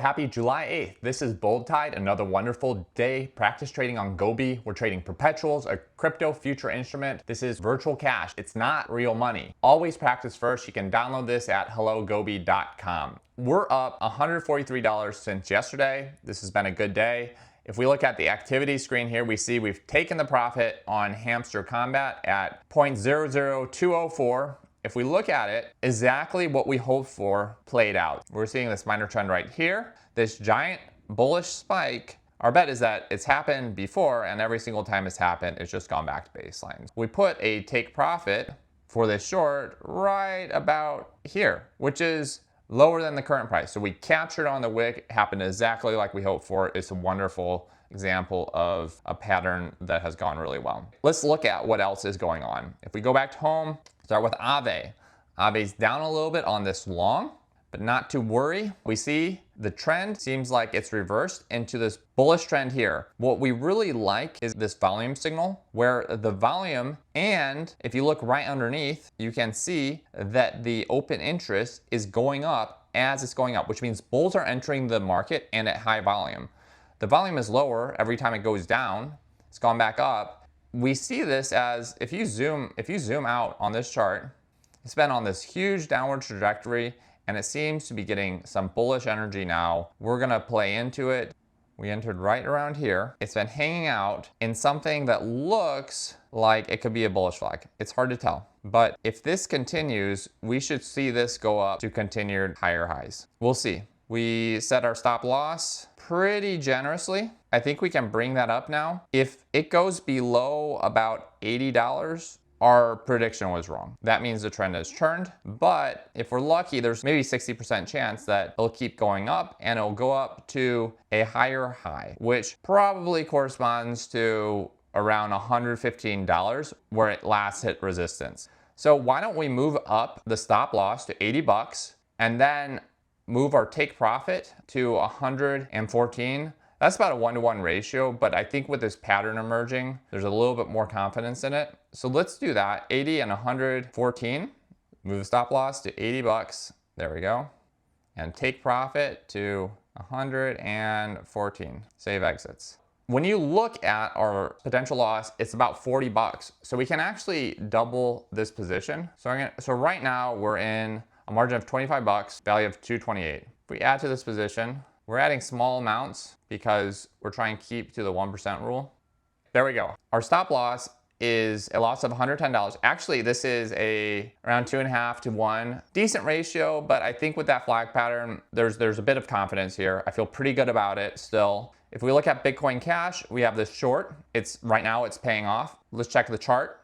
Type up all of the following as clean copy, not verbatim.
Happy July 8th. This is Bold Tide, another wonderful day practice trading on Gobi. We're trading perpetuals, a crypto future instrument. This is virtual cash. It's not real money. Always practice first. You can download this at hellogobi.com. We're up $143 since yesterday. This has been a good day. If we look at the activity screen here, we see we've taken the profit on Hamster Combat at 0.00204. If we look at it, exactly what we hoped for played out. We're seeing this minor trend right here, this giant bullish spike. Our bet is that it's happened before, and every single time it's happened, it's just gone back to baseline. We put a take profit for this short right about here, which is lower than the current price. So we captured on the wick, happened exactly like we hoped for. It's a wonderful example of a pattern that has gone really well. Let's look at what else is going on. If we go back to home, start with AAVE. AAVE's down a little bit on this long, but not to worry. We see the trend seems like it's reversed into this bullish trend here. What we really like is this volume signal, where the volume, and if you look right underneath, you can see that the open interest is going up as it's going up, which means bulls are entering the market and at high volume. The volume is lower every time it goes down. It's gone back up. We see this as, if you zoom out on this chart, it's been on this huge downward trajectory and it seems to be getting some bullish energy now. We're gonna play into it. We entered right around here. It's been hanging out in something that looks like it could be a bullish flag. It's hard to tell, but if this continues, we should see this go up to continued higher highs. We'll see. We set our stop loss pretty generously. I think we can bring that up now. If it goes below about $80, our prediction was wrong. That means the trend has turned, but if we're lucky, there's maybe 60% chance that it'll keep going up and it'll go up to a higher high, which probably corresponds to around $115 where it last hit resistance. So why don't we move up the stop loss to 80 bucks and then move our take profit to 114. That's about a 1-to-1 ratio, but I think with this pattern emerging, there's a little bit more confidence in it. So let's do that, 80 and 114. Move the stop loss to 80 bucks. There we go. And take profit to 114. Save exits. When you look at our potential loss, it's about 40 bucks. So we can actually double this position. So right now we're in a margin of 25 bucks, value of 228. If we add to this position, we're adding small amounts because we're trying to keep to the 1% rule. There we go. Our stop loss is a loss of $110. Actually, this is around 2.5 to 1. Decent ratio, but I think with that flag pattern, there's a bit of confidence here. I feel pretty good about it still. If we look at Bitcoin Cash, we have this short. Right now it's paying off. Let's check the chart.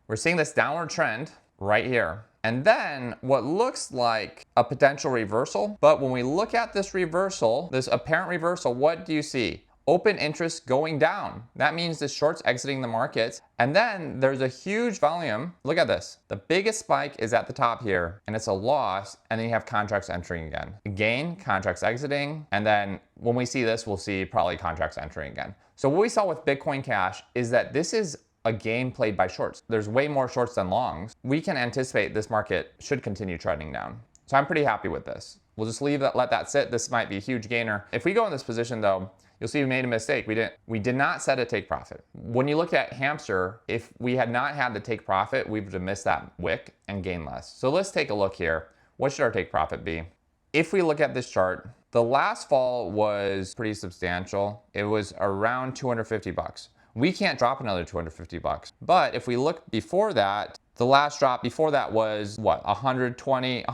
We're seeing this downward trend right here. And then what looks like a potential reversal, but when we look at this reversal, this apparent reversal, what do you see? Open interest going down. That means the short's exiting the markets. And then there's a huge volume. Look at this. The biggest spike is at the top here, and it's a loss, and then you have contracts entering again. Again, contracts exiting, and then when we see this, we'll see probably contracts entering again. So what we saw with Bitcoin Cash is that this is a game played by shorts. There's way more shorts than longs. We can anticipate this market should continue trending down. So I'm pretty happy with this. We'll just let that sit. This might be a huge gainer. If we go in this position though, you'll see we made a mistake. We did not set a take profit. When you look at Hamster, if we had not had the take profit, we would have missed that wick and gained less. So let's take a look here. What should our take profit be? If we look at this chart, the last fall was pretty substantial. It was around 250 bucks. We can't drop another 250 bucks. But if we look before that, the last drop before that was what? 120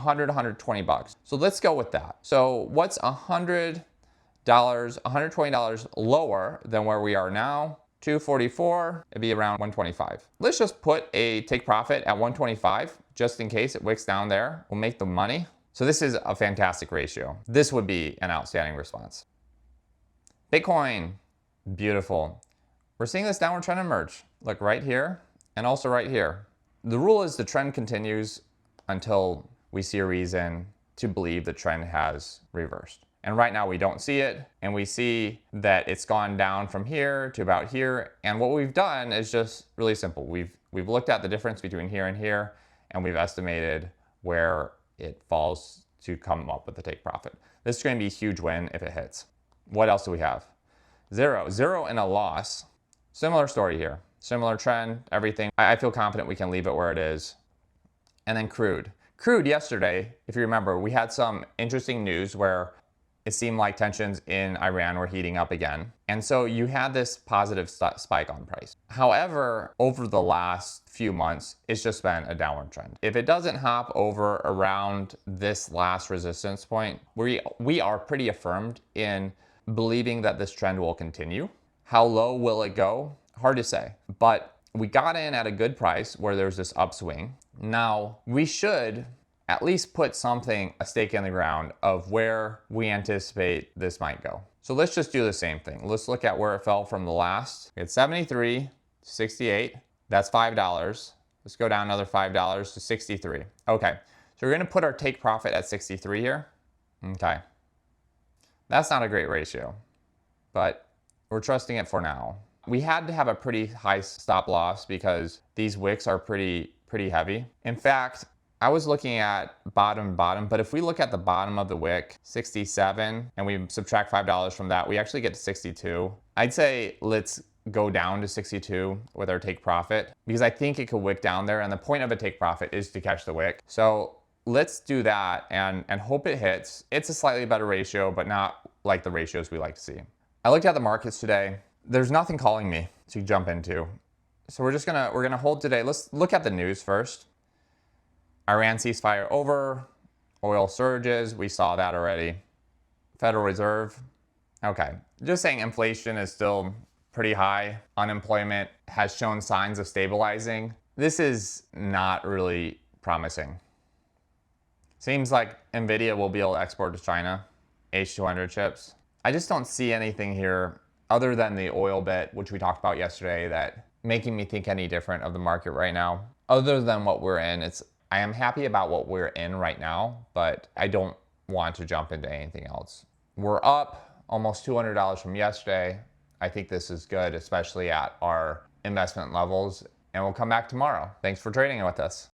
bucks. So let's go with that. So what's $120 lower than where we are now? 244, it'd be around 125. Let's just put a take profit at 125, just in case it wicks down there. We'll make the money. So this is a fantastic ratio. This would be an outstanding response. Bitcoin, beautiful. We're seeing this downward trend emerge. Look right here and also right here. The rule is the trend continues until we see a reason to believe the trend has reversed. And right now we don't see it, and we see that it's gone down from here to about here. And what we've done is just really simple. We've looked at the difference between here and here, and we've estimated where it falls to come up with the take profit. This is going to be a huge win if it hits. What else do we have? Zero and a loss. Similar story here. Similar trend, everything. I feel confident we can leave it where it is. And then crude. Crude yesterday, if you remember, we had some interesting news where it seemed like tensions in Iran were heating up again. And so you had this positive spike on price. However, over the last few months, it's just been a downward trend. If it doesn't hop over around this last resistance point, we are pretty affirmed in believing that this trend will continue. How low will it go? Hard to say. But we got in at a good price where there's this upswing. Now, we should at least put a stake in the ground of where we anticipate this might go. So let's just do the same thing. Let's look at where it fell from the last. It's 73, 68. That's $5. Let's go down another $5 to 63. Okay, so we're gonna put our take profit at 63 here. Okay, that's not a great ratio, but we're trusting it for now. We had to have a pretty high stop loss because these wicks are pretty heavy. In fact, I was looking at bottom, but if we look at the bottom of the wick, 67, and we subtract $5 from that, we actually get to 62. I'd say let's go down to 62 with our take profit because I think it could wick down there, and the point of a take profit is to catch the wick. So let's do that and hope it hits. It's a slightly better ratio, but not like the ratios we like to see. I looked at the markets today. There's nothing calling me to jump into. So we're gonna hold today. Let's look at the news first. Iran ceasefire over, oil surges, we saw that already. Federal Reserve, okay. Just saying inflation is still pretty high. Unemployment has shown signs of stabilizing. This is not really promising. Seems like Nvidia will be able to export to China, H200 chips. I just don't see anything here other than the oil bit, which we talked about yesterday, that making me think any different of the market right now. Other than what we're in, I am happy about what we're in right now, but I don't want to jump into anything else. We're up almost $200 from yesterday. I think this is good, especially at our investment levels, and we'll come back tomorrow. Thanks for trading with us.